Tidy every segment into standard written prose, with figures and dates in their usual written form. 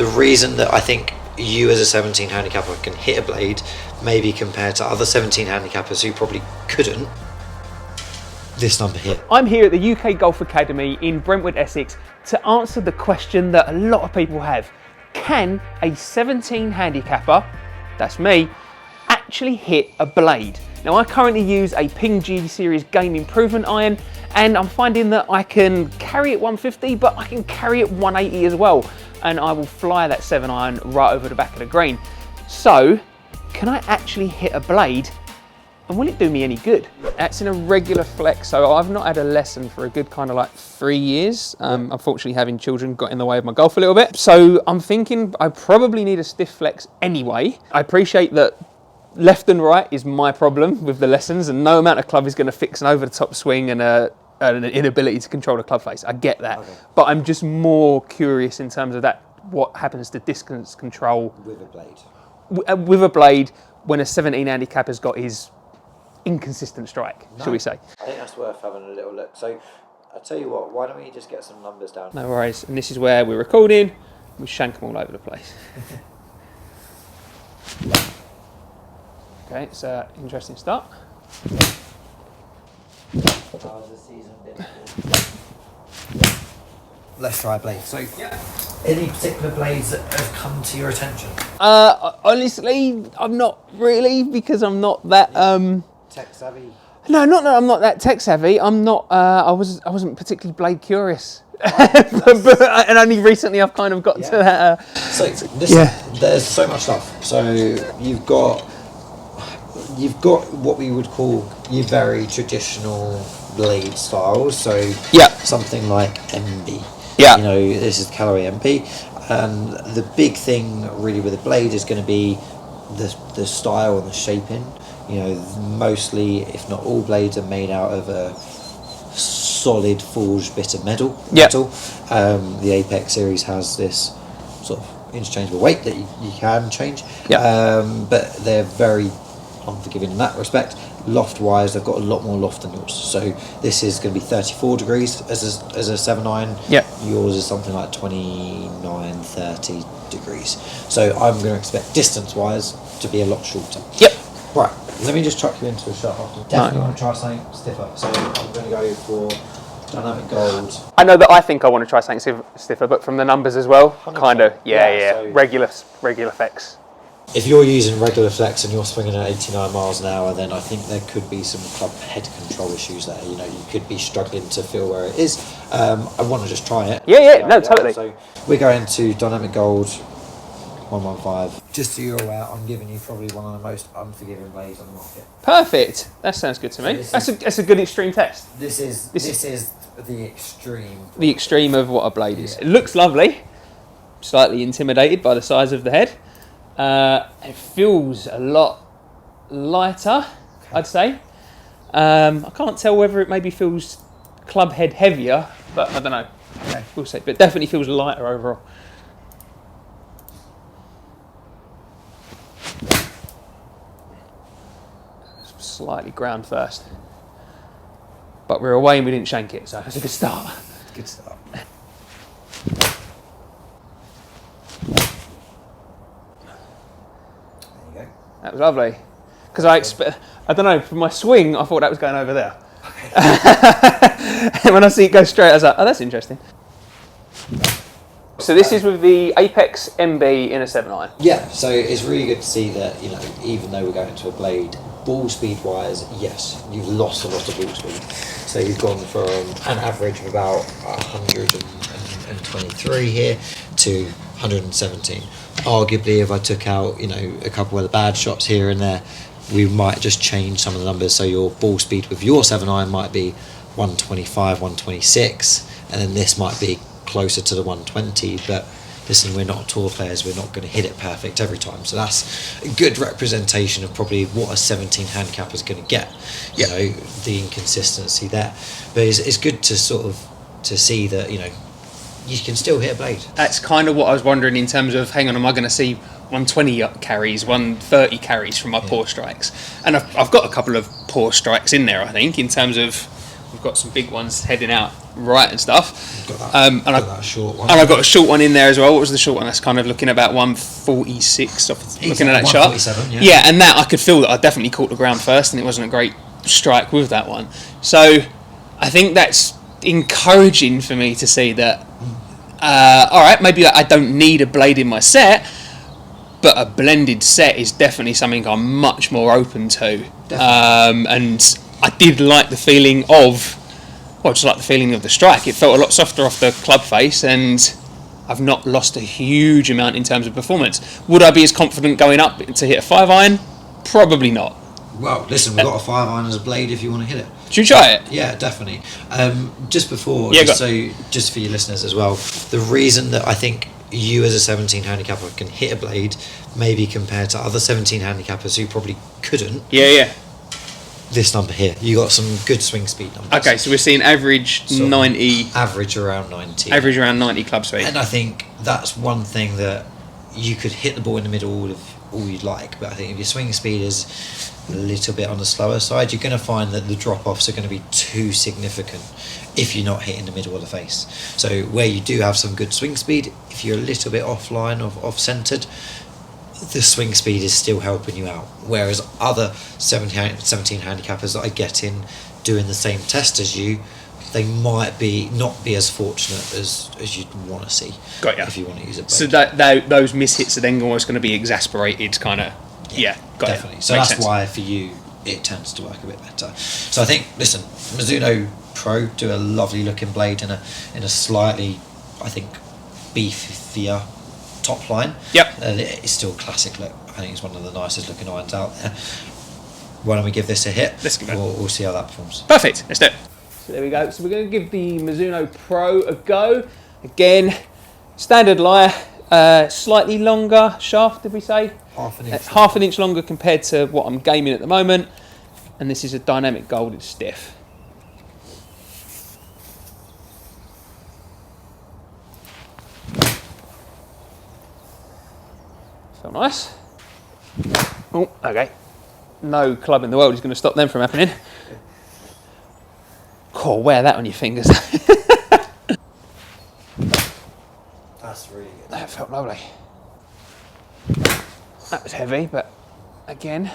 the reason that I think you as a 17 handicapper can hit a blade, maybe compared to other 17 handicappers who probably couldn't, this number here. I'm here at the UK Golf Academy in Brentwood, Essex, to answer the question that a lot of people have. Can a 17 handicapper, that's me, actually hit a blade? Now, I currently use a Ping G Series game improvement iron, and I'm finding that I can carry it 150, but I can carry it 180 as well, and I will fly that 7-iron right over the back of the green. So, can I actually hit a blade? And will it do me any good? That's in a regular flex, so I've not had a lesson for a good kind of like 3 years. Unfortunately, having children got in the way of my golf a little bit. So I'm thinking I probably need a stiff flex anyway. I appreciate that left and right is my problem with the lessons, and no amount of club is going to fix an over-the-top swing and an inability to control the club face. I get that. Okay. But I'm just more curious in terms of that, what happens to distance control with a blade. With a blade when a 17 handicap has got his inconsistent strike, shall we say. I think that's worth having a little look. So I'll tell you what, why don't we just get some numbers down? No worries. And this is where we're recording. We shank them all over the place. Okay, it's an interesting start. How's the season been? Let's try a blade. So, any particular blades that have come to your attention? Honestly, I'm not really, because I'm not that tech savvy. No, not that I'm not that tech savvy. I'm not. I wasn't particularly blade curious, and only recently I've kind of got to that. There's so much stuff. So you've got what we would call your very traditional blade styles. So something like MB. Yeah. You know, this is Callaway MP, and the big thing really with a blade is going to be the style and the shaping. You know, mostly, if not all, blades are made out of a solid forged bit of metal. The Apex series has this sort of interchangeable weight that you can change. But they're very unforgiving in that respect. Loft wise, they've got a lot more loft than yours. So this is going to be 34 degrees as a 7-iron. Yours is something like 29, 30 degrees. So I'm going to expect distance wise to be a lot shorter. Right, let me just chuck you into a shot after. Definitely want to try something stiffer. So I'm going to go for Dynamic Gold. I know that I think I want to try something stiffer, but from the numbers as well, 100%. Kind of, so regular flex. If you're using regular flex and you're swinging at 89 miles an hour, then I think there could be some club head control issues there. You know, you could be struggling to feel where it is. I want to just try it. No, totally. So we're going to Dynamic Gold 115. Just so you're aware, I'm giving you probably one of the most unforgiving blades on the market. Perfect. That sounds good to me. That's a good extreme test. This is the extreme. The extreme of what a blade is. It looks lovely. Slightly intimidated by the size of the head. It feels a lot lighter, I'd say. I can't tell whether it maybe feels club head heavier, but I don't know. We'll see. But it definitely feels lighter overall. Slightly ground first. But we're away and we didn't shank it, so that's a good start. Good start. That was lovely. Because I don't know, from my swing, I thought that was going over there. And when I see it go straight, I was like, oh, that's interesting. So this is with the Apex MB in a 7-iron. Yeah, so it's really good to see that, you know, even though we're going to a blade, ball speed wise, yes, you've lost a lot of ball speed. So you've gone from an average of about 123 here to 117. Arguably, if I took out, you know, a couple of the bad shots here and there, we might just change some of the numbers. So your ball speed with your 7-iron might be 125, 126, and then this might be closer to the 120. But listen, we're not tour players, we're not going to hit it perfect every time. So that's a good representation of probably what a 17 handicapper is going to get. You know, the inconsistency there. But it's good to sort of to see that, you know, you can still hit a blade. That's kind of what I was wondering in terms of, hang on, am I going to see 120 carries, 130 carries from my poor strikes? And I've got a couple of poor strikes in there, I think, in terms of we've got some big ones heading out right and stuff. Got that, And that short one. And I got a short one in there as well. What was the short one? That's kind of looking at about 146 off looking at that chart. 147, yeah. Yeah, and that I could feel that I definitely caught the ground first, and it wasn't a great strike with that one. So I think that's encouraging for me to see that. All right, maybe I don't need a blade in my set, but a blended set is definitely something I'm much more open to. And I did like the feeling of. Well, just like the feeling of the strike. It felt a lot softer off the club face, and I've not lost a huge amount in terms of performance. Would I be as confident going up to hit a 5-iron? Probably not. Well, listen, we've got a 5-iron as a blade if you want to hit it. Should we try it? Yeah, definitely. Just before, Yeah, just for your listeners as well, the reason that I think you as a 17 handicapper can hit a blade, maybe compared to other 17 handicappers who probably couldn't. Yeah. This number here, you got some good swing speed numbers. Okay, so we're seeing average 90. Average around 90. Average around 90 club speed. And I think that's one thing that you could hit the ball in the middle of all you'd like, but I think if your swing speed is a little bit on the slower side, you're going to find that the drop-offs are going to be too significant if you're not hitting the middle of the face. So where you do have some good swing speed, if you're a little bit offline or off-centered, the swing speed is still helping you out. Whereas other 17 handicappers that I get in doing the same test as you, they might not be as fortunate as you'd want to see. Got ya. If you want to use a blade. So those mishits are then almost going to be exasperated, kind of. Yeah, got definitely. It. So Makes that's sense. why for you it tends to work a bit better. So I think, listen, Mizuno Pro do a lovely looking blade in a slightly, I think, beefier top line. Yep. It's still classic look. I think it's one of the nicest looking irons out there. Why don't we give this a hit? Let's give it. We'll see how that performs. Perfect. Let's do it. So there we go. So we're going to give the Mizuno Pro a go. Again, standard lyre, slightly longer shaft, did we say? Half an inch longer compared to what I'm gaming at the moment. And this is a dynamic gold, it's stiff. So nice. Oh, okay. No club in the world is going to stop them from happening. Oh, wear that on your fingers. That's really good. That felt lovely. That was heavy, but again,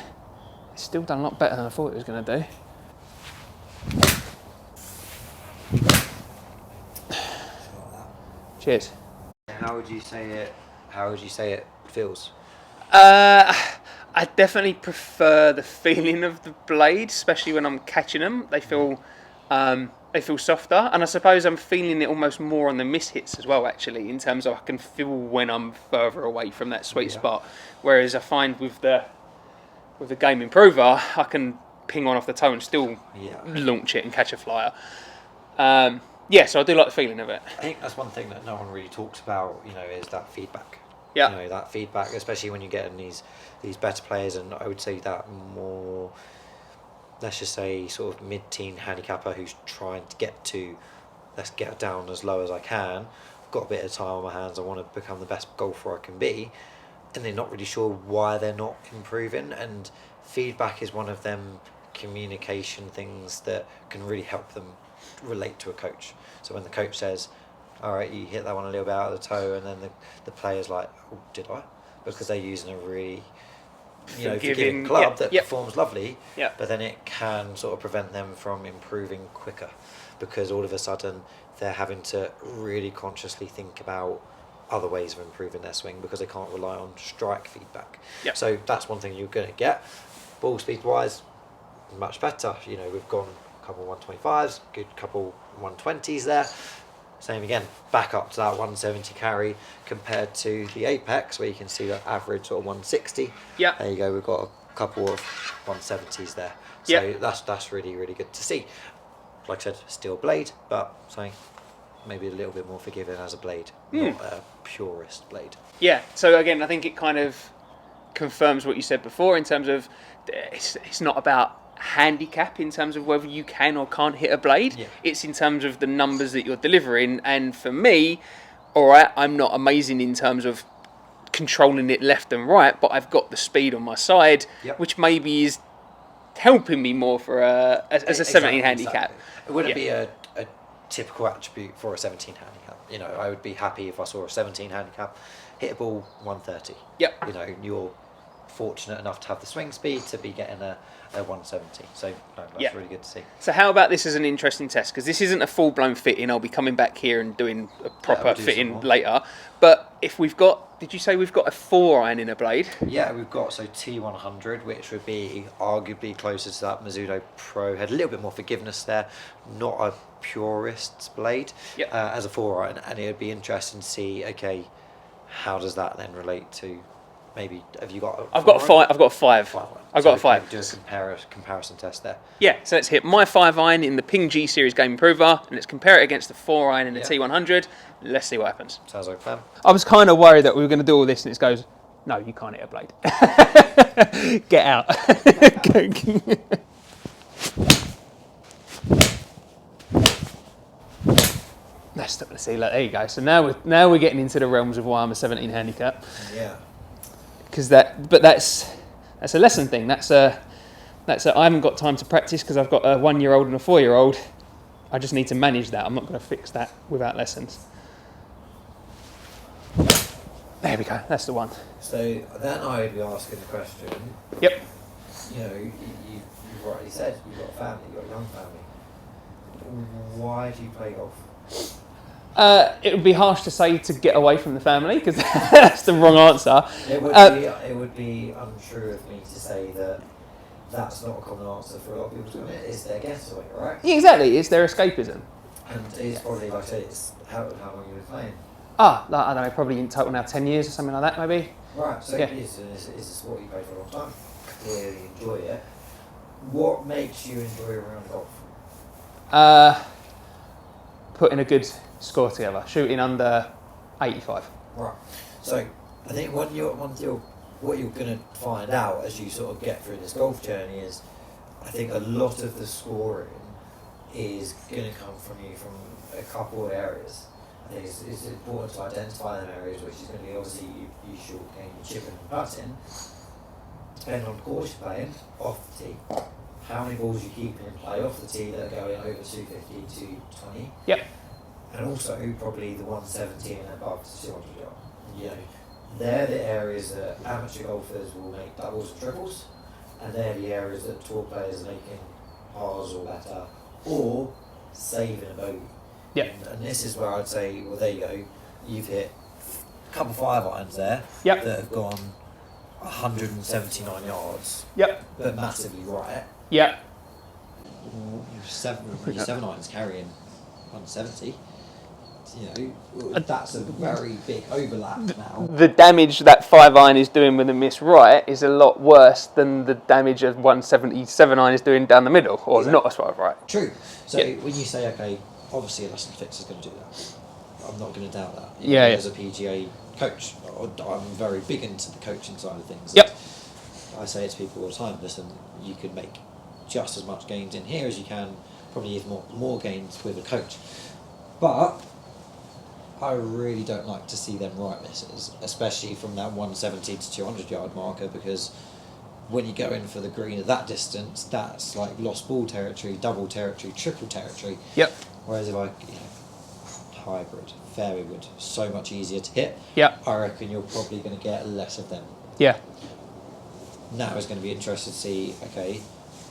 it's still done a lot better than I thought it was going to do. Cheers. How would you say it feels? I definitely prefer the feeling of the blade, especially when I'm catching them. They feel softer, and I suppose I'm feeling it almost more on the mishits as well, actually, in terms of I can feel when I'm further away from that sweet spot. Whereas I find with the Game Improver, I can ping one off the toe and still launch it and catch a flyer. So I do like the feeling of it. I think that's one thing that no one really talks about, is that feedback. Yeah. That feedback, especially when you get in these better players, and I would say that more, let's just say, sort of mid-teen handicapper who's trying to let's get down as low as I can. I've got a bit of time on my hands. I want to become the best golfer I can be, and they're not really sure why they're not improving. And feedback is one of them communication things that can really help them relate to a coach. So when the coach says, all right, you hit that one a little bit out of the toe, and then the player's like, oh, did I? Because they're using a really forgiving club that performs lovely, but then it can sort of prevent them from improving quicker, because all of a sudden they're having to really consciously think about other ways of improving their swing because they can't rely on strike feedback. So that's one thing you're going to get. Ball speed wise, much better. We've gone a couple 125s, good couple 120s there. Same again, back up to that 170 carry compared to the Apex, where you can see that average sort of 160. There you go, we've got a couple of 170s there. So that's really, really good to see. Like I said, still blade, but something maybe a little bit more forgiving as a blade, not a purist blade. Yeah, so again, I think it kind of confirms what you said before in terms of it's not about handicap in terms of whether you can or can't hit a blade. It's in terms of the numbers that you're delivering, and for me, all right, I'm not amazing in terms of controlling it left and right, but I've got the speed on my side, which maybe is helping me more for as a 17 handicap. It wouldn't be a typical attribute for a 17 handicap. You know, I would be happy if I saw a 17 handicap hit a ball 130. Yep. You know, you're fortunate enough to have the swing speed to be getting a 170. So no, that's really good to see. So how about this as an interesting test? Because this isn't a full-blown fitting. I'll be coming back here and doing a proper we'll do fitting later. But if we've got, did you say we've got a 4-iron in a blade? Yeah, we've got T100, which would be arguably closer to that Mizuno Pro. Had a little bit more forgiveness there. Not a purist's blade as a 4-iron, and it would be interesting to see. Okay, how does that then relate to? Maybe have you got? I've got a 5. I've got a 5. I've got a 5. Do a comparison test there. Yeah, so let's hit my 5-iron in the Ping G Series Game Improver, and let's compare it against the 4-iron in the T100. Let's see what happens. Sounds like fun. I was kind of worried that we were going to do all this, and it goes, no, you can't hit a blade. Get out. Let's see. Look, there you go. So now we're getting into the realms of why I'm a 17 handicap. Yeah. Because that's a lesson thing. That's a I haven't got time to practice because I've got a 1-year-old and a 4-year-old. I just need to manage that. I'm not going to fix that without lessons. There we go. That's the one. So then I would be asking the question. Yep. You know, you've already said you've got a family, you've got a young family. Why do you play golf? It would be harsh to say to get away from the family because that's the wrong answer. It would be untrue of me to say that that's not a common answer for a lot of people to admit. It's their getaway, right? Yeah, exactly. It's their escapism. And it's probably, like I say, it's how long you've been playing. I don't know, probably in total now 10 years or something like that, maybe. Right, so it's a sport you play for a long time. Clearly enjoy it. What makes you enjoy a round of golf? Putting a good score together, shooting under 85. Right. So I think what you're going to find out as you sort of get through this golf journey is, I think a lot of the scoring is going to come from you from a couple of areas. I think it's important to identify them areas, which is going to be obviously you short game, chipping and putting. Depending on the course you're playing, off the tee. How many balls you keep in play off the tee that are going over 250, 220. Yep. And also probably the 170 and above to 200 yard. You know, they're the areas that amateur golfers will make doubles and triples, and they're the areas that tour players are making pars or better, or saving a bogey. Yep. And this is where I'd say, well, there you go. You've hit a couple 5-irons there that have gone 179 yards. Yep. But massively right. Yep. Your 7-irons carrying 170. You know, that's a very big overlap now. The damage that 5-iron is doing with a miss right is a lot worse than the damage of 177-iron is doing down the middle, or not as far as right. True. So when you say, okay, obviously a lesson fix is going to do that. I'm not going to doubt that. As a PGA coach, I'm very big into the coaching side of things. Yep. I say to people all the time, listen, you can make just as much gains in here as you can, probably even more gains with a coach. But I really don't like to see them right misses, especially from that 170 to 200 yard marker, because when you go in for the green at that distance, that's like lost ball territory, double territory, triple territory. Yep. Whereas if hybrid, fairway wood, so much easier to hit. Yep. I reckon you're probably going to get less of them. Yeah. Now it's going to be interesting to see, okay,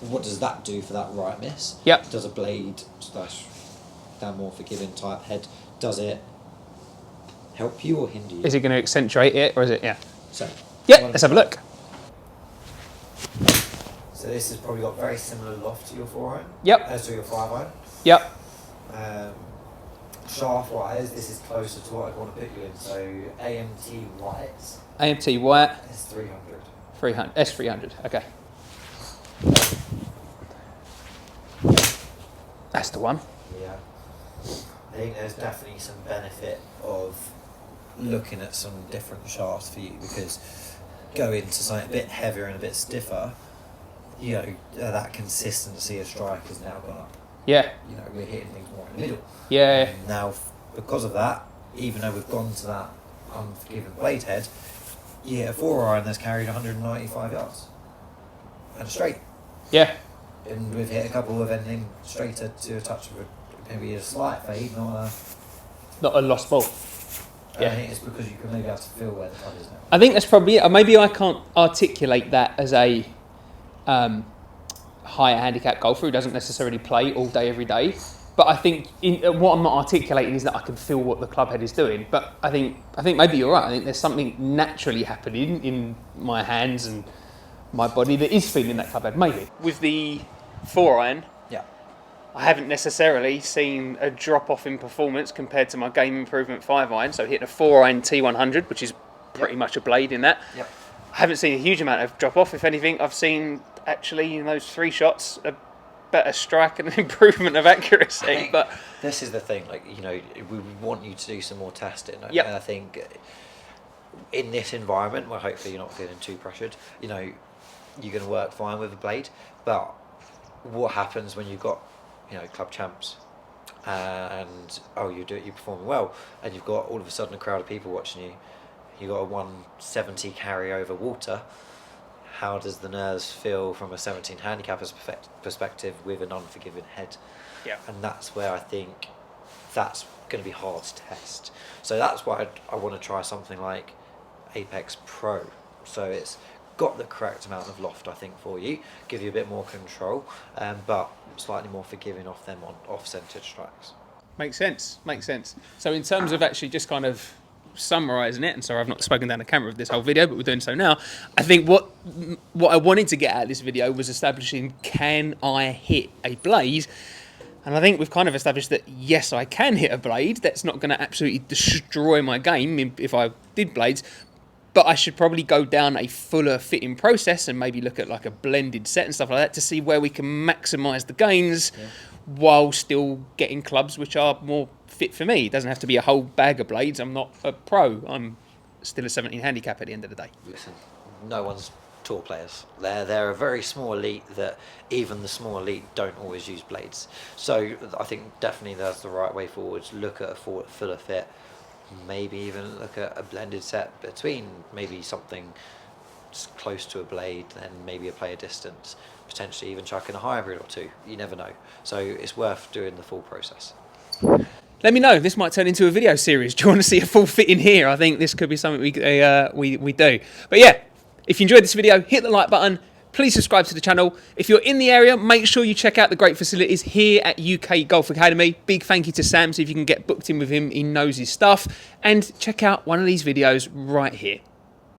what does that do for that right miss? Yep. Does a blade slash down more forgiving type head, does it help you or hinder you? Is it going to accentuate it, or is it, So, let's have a look. So this has probably got very similar loft to your 4-iron. Yep. As to your 5-iron. Yep. Shaft wise, this is closer to what I'd want to put you in. So AMT white. AMT white. S300. 300. S300. Okay. That's the one. Yeah. I think there's definitely some benefit of looking at some different shafts for you, because going to something a bit heavier and a bit stiffer, you know, that consistency of strike has now gone up. Yeah. You know, we're hitting things more in the middle. Yeah. And now, because of that, even though we've gone to that unforgiving blade head, you hit a 4-iron that's carried 195 yards. And straight. Yeah. And we've hit a couple of ending straighter to a touch of a maybe a slight fade, not a. Not a lost ball. I think it's because you can maybe have to feel where the club is now. I think that's probably it. Maybe I can't articulate that as a higher handicap golfer who doesn't necessarily play all day, every day. But I think what I'm not articulating is that I can feel what the club head is doing. But I think maybe you're right. I think there's something naturally happening in my hands and my body that is feeling that club head. Maybe with the 4-iron, Yeah. I haven't necessarily seen a drop off in performance compared to my game improvement 5-iron. So hitting a 4-iron T100, which is pretty much a blade in that. Yep. I haven't seen a huge amount of drop off. If anything, I've seen actually in those 3 shots a better strike and an improvement of accuracy. But this is the thing, like, you know, we want you to do some more testing. Yep. And I think in this environment where hopefully you're not feeling too pressured, you know, you're going to work fine with a blade. But what happens when you've got, you know, club champs and you're performing well, and you've got all of a sudden a crowd of people watching you, you've got a 170 carry over water. How does the nerves feel from a 17 handicapper's perspective with an unforgiving head? Yeah. And that's where I think that's going to be hard to test. So that's why I want to try something like Apex Pro. So it's got the correct amount of loft, I think, for you, give you a bit more control, but slightly more forgiving off them on off-centered strikes. makes sense. So in terms of actually just kind of summarising it, and sorry I've not spoken down the camera of this whole video, but we're doing so now. I think what I wanted to get out of this video was establishing, can I hit a blade? And I think we've kind of established that yes, I can hit a blade. That's not going to absolutely destroy my game if I did blades, but I should probably go down a fuller fitting process and maybe look at like a blended set and stuff like that to see where we can maximise the gains while still getting clubs which are more fit for me. It doesn't have to be a whole bag of blades. I'm not a pro. I'm still a 17 handicap at the end of the day. Listen, no one's tour players. They're a very small elite that even the small elite don't always use blades. So I think definitely that's the right way forward. Look at a fuller fit. Maybe even look at a blended set between maybe something close to a blade and maybe a player distance. Potentially even chuck in a hybrid or two. You never know. So it's worth doing the full process. Let me know. This might turn into a video series. Do you want to see a full fit in here? I think this could be something we do. But yeah, if you enjoyed this video, hit the like button. Please subscribe to the channel. If you're in the area, make sure you check out the great facilities here at UK Golf Academy. Big thank you to Sam, so if you can get booked in with him, he knows his stuff. And check out one of these videos right here.